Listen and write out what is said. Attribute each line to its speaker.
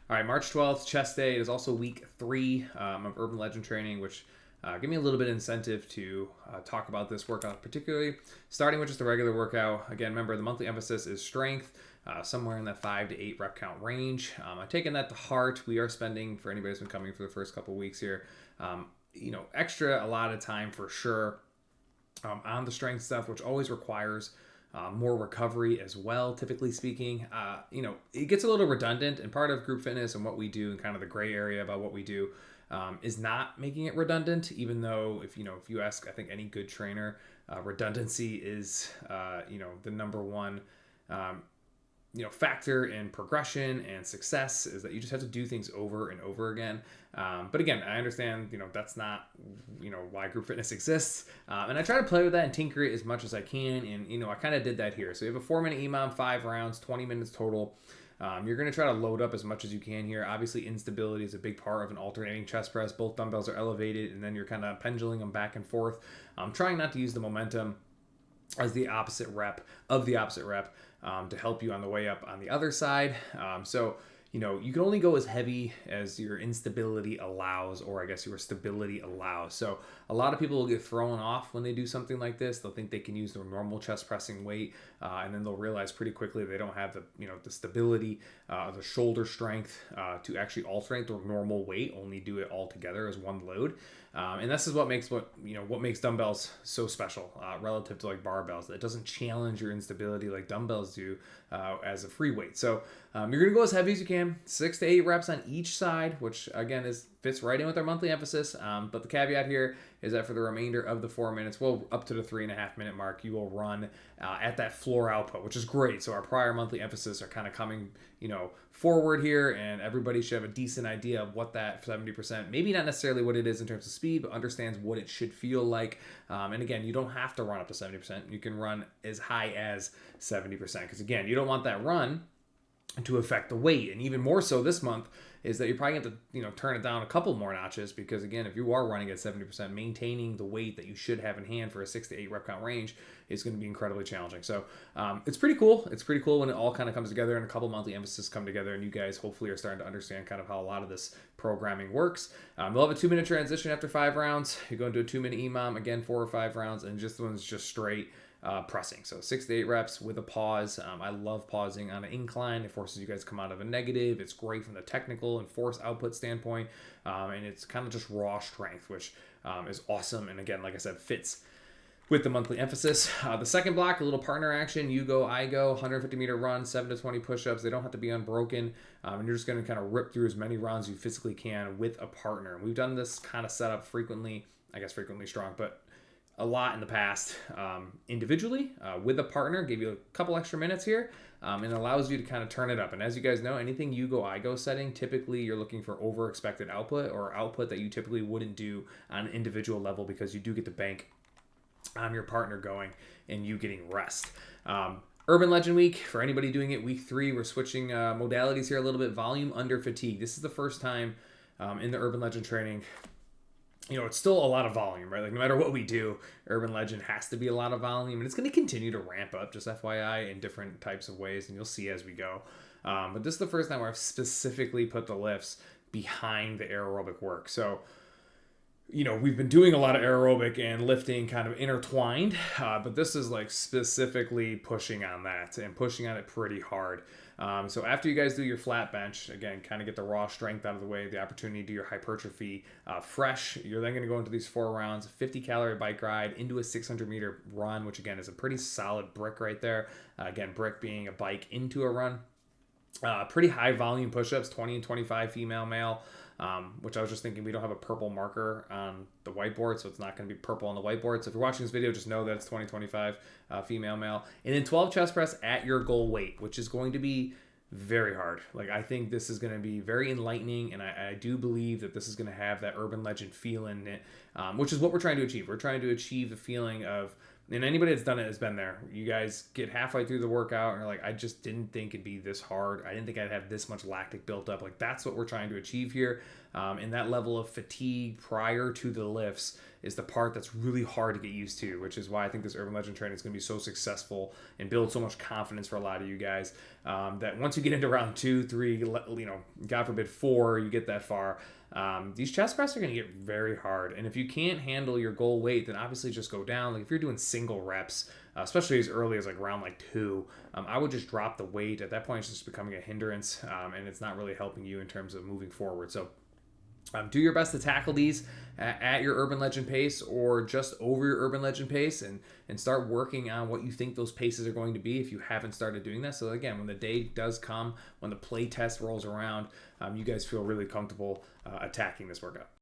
Speaker 1: All right, March 12th, chest day. It is also week 3 of Urban Legend training, which give me a little bit of incentive to talk about this workout, particularly starting with just a regular workout. Again, remember the monthly emphasis is strength, somewhere in that 5 to 8 rep count range. I've taken that to heart. We are spending, for anybody who's been coming for the first couple weeks here, extra a lot of time for sure on the strength stuff, which always requires more recovery as well, typically speaking. It gets a little redundant, and part of group fitness and what we do and kind of the gray area about what we do is not making it redundant, even though if you ask, I think any good trainer, redundancy is, the number one factor in progression and success, is that you just have to do things over and over again. But again, I understand, that's not, why group fitness exists. And I try to play with that and tinker it as much as I can. And, I kind of did that here. So you have a 4-minute EMOM, 5 rounds, 20 minutes total. You're going to try to load up as much as you can here. Obviously, instability is a big part of an alternating chest press. Both dumbbells are elevated, and then you're kind of pendulum them back and forth. Trying not to use the momentum as the opposite rep of the opposite rep to help you on the way up on the other side. You can only go as heavy as your instability allows, or I guess your stability allows. So a lot of people will get thrown off when they do something like this. They'll think they can use their normal chest pressing weight, and then they'll realize pretty quickly they don't have the stability, the shoulder strength to actually alternate their normal weight. Only do it all together as one load. And this is what makes dumbbells so special relative to like barbells. It doesn't challenge your instability like dumbbells do as a free weight. So you're going to go as heavy as you can, 6 to 8 reps on each side, which again fits right in with our monthly emphasis. But the caveat here is that for the remainder of the 4 minutes, up to the 3.5 minute mark, you will run at that floor output, which is great. So our prior monthly emphasis are kind of coming, forward here, and everybody should have a decent idea of what that 70%, maybe not necessarily what it is in terms of speed, but understands what it should feel like. And again, you don't have to run up to 70%. You can run as high as 70%, because again, you don't want that run to affect the weight. And even more so this month is that you're probably going to have to turn it down a couple more notches, because again, if you are running at 70%, maintaining the weight that you should have in hand for a 6 to 8 rep count range is going to be incredibly challenging. So it's pretty cool. It's pretty cool when it all kind of comes together and a couple monthly emphasis come together, and you guys hopefully are starting to understand kind of how a lot of this programming works. We'll have a 2-minute transition after 5 rounds. You go into a 2-minute EMOM, again 4 or 5 rounds, and just the one's just straight pressing. So 6 to 8 reps with a pause. I love pausing on an incline. It forces you guys to come out of a negative. It's great from the technical and force output standpoint. And it's kind of just raw strength, which is awesome. And again, like I said, fits with the monthly emphasis. The second block, a little partner action. You go, I go, 150-meter run, 7 to 20 push-ups. They don't have to be unbroken. And you're just going to kind of rip through as many rounds as you physically can with a partner. And we've done this kind of setup frequently strong, but a lot in the past individually with a partner. Give you a couple extra minutes here, and allows you to kind of turn it up. And as you guys know, anything you go I go setting, typically you're looking for over expected output, or output that you typically wouldn't do on an individual level, because you do get to bank on your partner going and you getting rest. Urban Legend week, for anybody doing it, week 3, we're switching modalities here a little bit. Volume under fatigue. This is the first time in the Urban Legend training. It's still a lot of volume, right? Like no matter what we do, Urban Legend has to be a lot of volume, and it's going to continue to ramp up, just FYI, in different types of ways, and you'll see as we go. But this is the first time where I've specifically put the lifts behind the aerobic work. So, we've been doing a lot of aerobic and lifting kind of intertwined, but this is like specifically pushing on that and pushing on it pretty hard. So after you guys do your flat bench, again, kind of get the raw strength out of the way, the opportunity to do your hypertrophy fresh, you're then going to go into these 4 rounds, 50 calorie bike ride into a 600-meter run, which again is a pretty solid brick right there. Again, brick being a bike into a run. Pretty high volume push-ups, 20 and 25 female, male. Which I was just thinking, we don't have a purple marker on the whiteboard, so it's not going to be purple on the whiteboard. So if you're watching this video, just know that it's 20, 25 female, male. And then 12 chest press at your goal weight, which is going to be very hard. Like, I think this is going to be very enlightening, and I do believe that this is going to have that Urban Legend feel in it, which is what we're trying to achieve. We're trying to achieve the feeling of, and anybody that's done it has been there. You guys get halfway through the workout and are like, I just didn't think it'd be this hard. I didn't think I'd have this much lactic built up. Like, that's what we're trying to achieve here. And that level of fatigue prior to the lifts is the part that's really hard to get used to, which is why I think this urban legend training is going to be so successful and build so much confidence for a lot of you guys. That once you get into round 2, 3, God forbid 4, you get that far. These chest press are going to get very hard, and if you can't handle your goal weight, then obviously just go down. Like if you're doing single reps, especially as early as like round 2, I would just drop the weight. At that point, it's just becoming a hindrance, and it's not really helping you in terms of moving forward. So do your best to tackle these at your urban legend pace or just over your urban legend pace, and start working on what you think those paces are going to be if you haven't started doing that. So again, when the day does come, when the play test rolls around, you guys feel really comfortable attacking this workout.